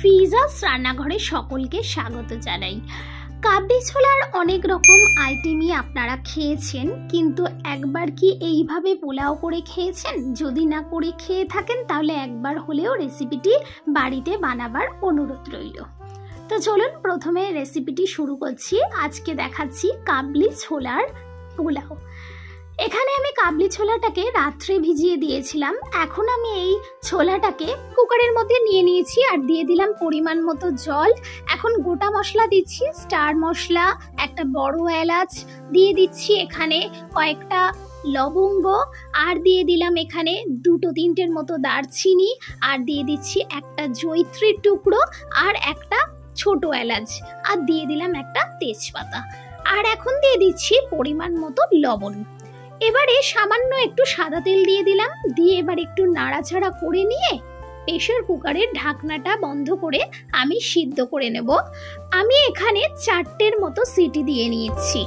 ফিজাস রান্নাঘরে সকলকে স্বাগত জানাই। কাবলি ছোলার অনেক রকম আইটেমই আপনারা খেয়েছেন, কিন্তু একবার কি এইভাবে পোলাও করে খেয়েছেন? যদি না করে খেয়ে থাকেন তাহলে একবার হলেও রেসিপিটি বাড়িতে বানাবার অনুরোধ রইল। তো চলুন প্রথমে রেসিপিটি শুরু করছি। আজকে দেখাচ্ছি কাবলি ছোলার পোলাও। এখানে আমি কাবলি ছোলাটাকে রাত্রে ভিজিয়ে দিয়েছিলাম। এখন আমি এই ছোলাটাকে কুকারের মধ্যে নিয়ে নিয়েছি আর দিয়ে দিলাম পরিমাণ মতো জল। এখন গোটা মশলা দিচ্ছি, স্টার মশলা, একটা বড় এলাচ দিয়ে দিচ্ছি, এখানে কয়েকটা লবঙ্গ, আর দিয়ে দিলাম এখানে দুটো তিনটের মতো দারচিনি, আর দিয়ে দিচ্ছি একটা জয়িত্রীর টুকরো আর একটা ছোট এলাচ, আর দিয়ে দিলাম একটা তেজপাতা, আর এখন দিয়ে দিচ্ছি পরিমাণ মতো লবণ। এবারে সামান্য একটু সাদা তেল দিয়ে দিলাম, দিয়ে এবার একটু নাড়াচাড়া করে নিয়ে প্রেসার কুকারের ঢাকনাটা বন্ধ করে আমি সিদ্ধ করে নেব। আমি এখানে 4টের মতো সিটি দিয়ে নিয়েছি।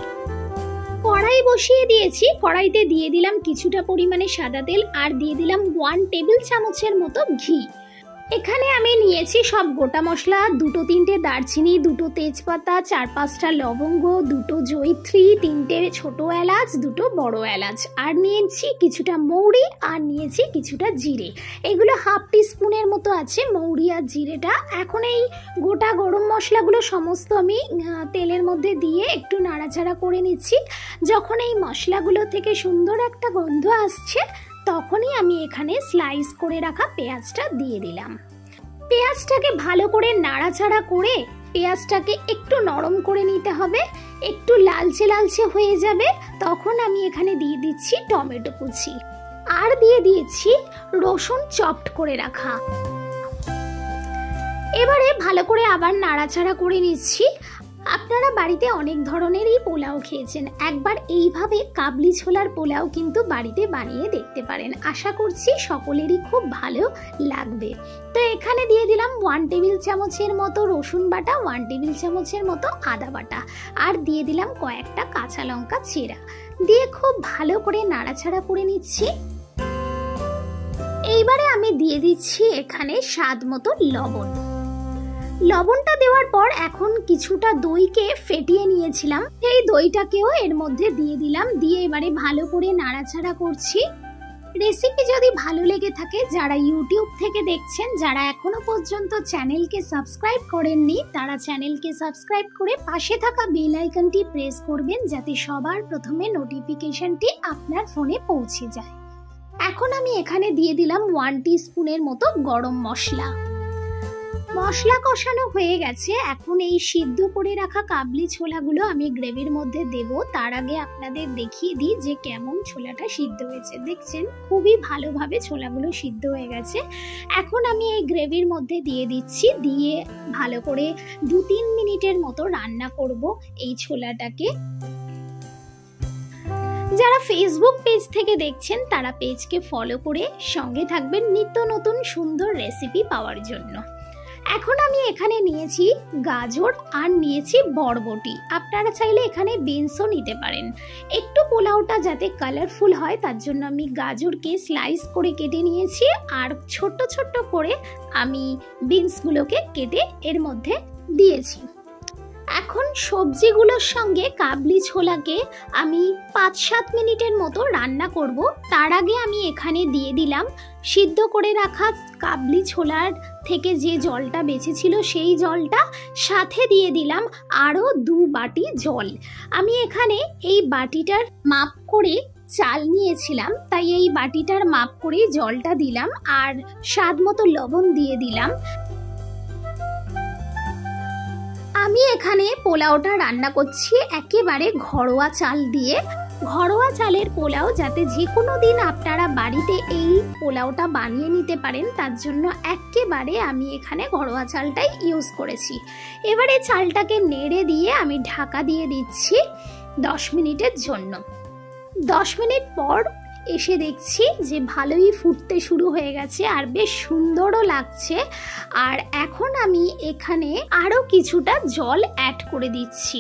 কড়াই বসিয়ে দিয়েছি, কড়াইতে দিয়ে দিলাম কিছুটা পরিমাণে সাদা তেল, আর দিয়ে দিলাম 1 টেবিল চামচের মতো ঘি। এখানে আমি নিয়েছি সব গোটা মশলা, দুটো তিনটে দারচিনি, দুটো তেজপাতা, 4-5টা লবঙ্গ, দুটো জয়িত্রী, 3টে ছোট এলাচ, দুটো বড় এলাচ, আর নিয়েছি কিছুটা মৌরি, আর নিয়েছি কিছুটা জিরে। এগুলো 1/2 টিস্পুনের মতো আছে মৌরি আর জিরেটা। এখন এই গোটা গরম মশলাগুলো সমস্ত আমি তেলের মধ্যে দিয়ে একটু নাড়াচাড়া করে নিচ্ছি। যখন এই মশলাগুলো থেকে সুন্দর একটা গন্ধ আসছে তখনই আমি এখানে স্লাইস করে রাখা পেঁয়াজটা দিয়ে দিলাম। পেঁয়াজটাকে ভালো করে নাড়াচাড়া করে পেঁয়াজটাকে একটু নরম করে নিতে হবে। একটু লালচে লালচে হয়ে যাবে তখন আমি এখানে দিয়ে দিচ্ছি টমেটো কুচি, আর দিয়ে দিয়েছি রসুন চপড করে রাখা। এবারে ভালো করে আবার নাড়াচাড়া করে নিচ্ছি। আপনারা বাড়িতে অনেক ধরনেরই পোলাও খেয়েছেন, একবার এইভাবে কাবলি ছোলার পোলাও কিন্তু বাড়িতে বানিয়ে দেখতে পারেন। আশা করছি সকলেরই খুব ভালো লাগবে। তো এখানে দিয়ে দিলাম 1 টেবিল চামচের মতো রসুন বাটা, 1 টেবিল চামচের মতো আদা বাটা, আর দিয়ে দিলাম কয়েকটা কাঁচা লঙ্কা চেরা, দিয়ে খুব ভালো করে নাড়াচাড়া করে নিচ্ছি। এইবারে আমি দিয়ে দিচ্ছি এখানে স্বাদ মতো লবণ। লবণটা দেওয়ার পর এখন কিছুটা দইকে ফেটিয়ে নিয়েছিলাম, সেই দইটাকেও এর মধ্যে দিয়ে দিলাম, দিয়ে এবারে ভালো করে নাড়াচাড়া করছি। রেসিপি যদি ভালো লেগে থাকে, যারা ইউটিউব থেকে দেখছেন, যারা এখনো পর্যন্ত চ্যানেলকে সাবস্ক্রাইব করেননি, তারা চ্যানেলকে সাবস্ক্রাইব করে পাশে থাকা বেল আইকনটি প্রেস করবেন, যাতে সবার প্রথমে নোটিফিকেশনটি আপনার ফোনে পৌঁছে যায়। এখন আমি এখানে দিয়ে দিলাম 1 টিস্পুনের মতো গরম মশলা। মশলা কষানো হয়ে গেছে। এখন এই সিদ্ধ করে রাখা কাবলি ছোলাগুলো আমি গ্রেভির মধ্যে দেব। তার আগে আপনাদের দেখিয়ে দিই যে কেমন ছোলাটা সিদ্ধ হয়েছে। দেখছেন খুবই ভালোভাবে ছোলাগুলো সিদ্ধ হয়ে গেছে। এখন আমি এই গ্রেভির মধ্যে দিয়ে দিচ্ছি, দিয়ে ভালো করে 2-3 মিনিটের মতো রান্না করব এই ছোলাটাকে। যারা ফেসবুক পেজ থেকে দেখছেন তারা পেজকে ফলো করে সঙ্গে থাকবেন নিত্য নতুন সুন্দর রেসিপি পাওয়ার জন্য। এখন আমি এখানে নিয়েছি গাজর আর নিয়েছি বরবটি। আপনারা চাইলে এখানে বিনসও নিতে পারেন। একটু পোলাওটা যাতে কালারফুল হয় তার জন্য আমি গাজরকে স্লাইস করে কেটে নিয়েছি, আর ছোট্ট ছোট্ট করে আমি বিনসগুলোকে কেটে এর মধ্যে দিয়েছি। এখন সবজিগুলোর সঙ্গে কাবলি ছোলাকে আমি 5-7 মিনিটের মতো রান্না করব। তার আগে আমি এখানে দিয়ে দিলাম সিদ্ধ করে রাখা কাবলি ছোলার থেকে যে জলটা বেঁচেছিল সেই জলটা, সাথে দিয়ে দিলাম আরও 2 বাটি জল। আমি এখানে এই বাটিটার মাপ করে চাল নিয়েছিলাম, তাই এই বাটিটার মাপ করেই জলটা দিলাম, আর স্বাদ মতো লবণ দিয়ে দিলাম। আমি এখানে পোলাওটা রান্না করছি একেবারে ঘরোয়া চাল দিয়ে। ঘরোয়া চালের পোলাও যাতে যে কোনো দিন আপনারা বাড়িতে এই পোলাওটা বানিয়ে নিতে পারেন, তার জন্য একেবারে আমি এখানে ঘরোয়া চালটাই ইউজ করেছি। এবারে চালটাকে নেড়ে দিয়ে আমি ঢাকা দিয়ে দিচ্ছি 10 মিনিটের জন্য। 10 মিনিট পর এসে দেখছি যে ভালোই ফুটতে শুরু হয়ে গেছে আর বেশ সুন্দরও লাগছে। আর এখন আমি এখানে আরও কিছুটা জল অ্যাড করে দিচ্ছি।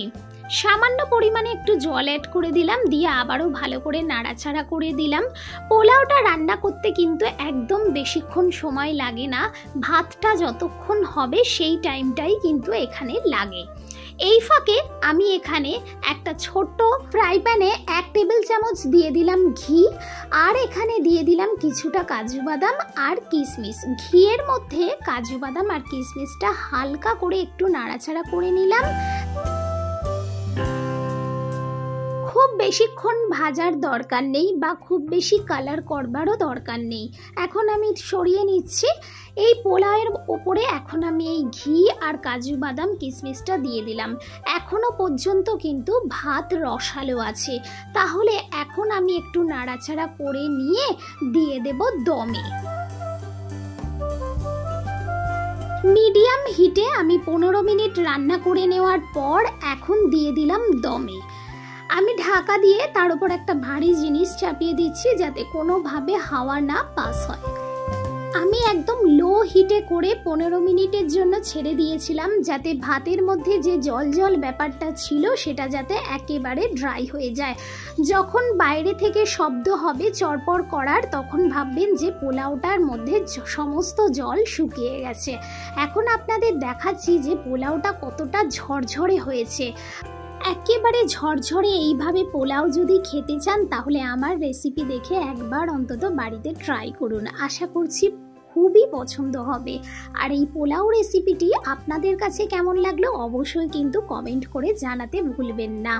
সামান্য পরিমাণে একটু জল অ্যাড করে দিলাম, দিয়ে আবারও ভালো করে নাড়াচাড়া করে দিলাম। পোলাওটা রান্না করতে কিন্তু একদম বেশিক্ষণ সময় লাগে না, ভাতটা যতক্ষণ হবে সেই টাইমটাই কিন্তু এখানে লাগে। এই ফাঁকে আমি এখানে একটা ছোট্ট ফ্রাই প্যানে 1 টেবিল চামচ দিয়ে দিলাম ঘি, আর এখানে দিয়ে দিলাম কিছুটা কাজু বাদাম আর কিশমিশ। ঘিয়ের মধ্যে কাজু বাদাম আর কিশমিশটা হালকা করে একটু নাড়াচাড়া করে নিলাম। খুব বেশিক্ষণ ভাজার দরকার নেই বা খুব বেশি কালার করবারও দরকার নেই। এখন আমি সরিয়ে নিচ্ছি। এই পোলাওয়ের ওপরে এখন আমি এই ঘি আর কাজু বাদাম কিশমিশটা দিয়ে দিলাম। এখনো পর্যন্ত কিন্তু ভাত রসালো আছে, তাহলে এখন আমি একটু নাড়াচাড়া করে নিয়ে দিয়ে দেব দমে। মিডিয়াম হিটে আমি 15 মিনিট রান্না করে নেওয়ার পর এখন দিয়ে দিলাম দমে। আমি ঢাকা দিয়ে তার উপর একটা ভারী জিনিস চাপিয়ে দিচ্ছি যাতে কোনোভাবে হাওয়া না পাস হয়। আমি একদম লো হিটে করে 15 মিনিটের জন্য ছেড়ে দিয়েছিলাম, যাতে ভাতের মধ্যে যে জল জল ব্যাপারটা ছিল সেটা যাতে একেবারে ড্রাই হয়ে যায়। যখন বাইরে থেকে শব্দ হবে চড়পড় করার, তখন ভাববেন যে পোলাওটার মধ্যে সমস্ত জল শুকিয়ে গেছে। এখন আপনাদের দেখাচ্ছি যে পোলাওটা কতটা ঝরঝরে হয়েছে। একেবারে ঝরঝরে এইভাবে পোলাও যদি খেতে চান তাহলে আমার রেসিপি দেখে একবার অন্তত বাড়িতে ট্রাই করুন, আশা করছি খুবই পছন্দ হবে। আর এই পোলাও রেসিপিটি আপনাদের কাছে কেমন লাগলো অবশ্যই কিন্তু কমেন্ট করে জানাতে ভুলবেন না।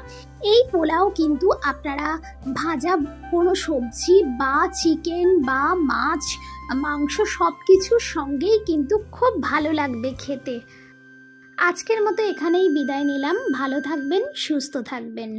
এই পোলাও কিন্তু আপনারা ভাজা কোনো সবজি বা চিকেন বা মাছ মাংস সব কিছুর সঙ্গেই কিন্তু খুব ভালো লাগবে খেতে। আজকের মতো এখানেই বিদায় নিলাম। ভালো থাকবেন, সুস্থ থাকবেন।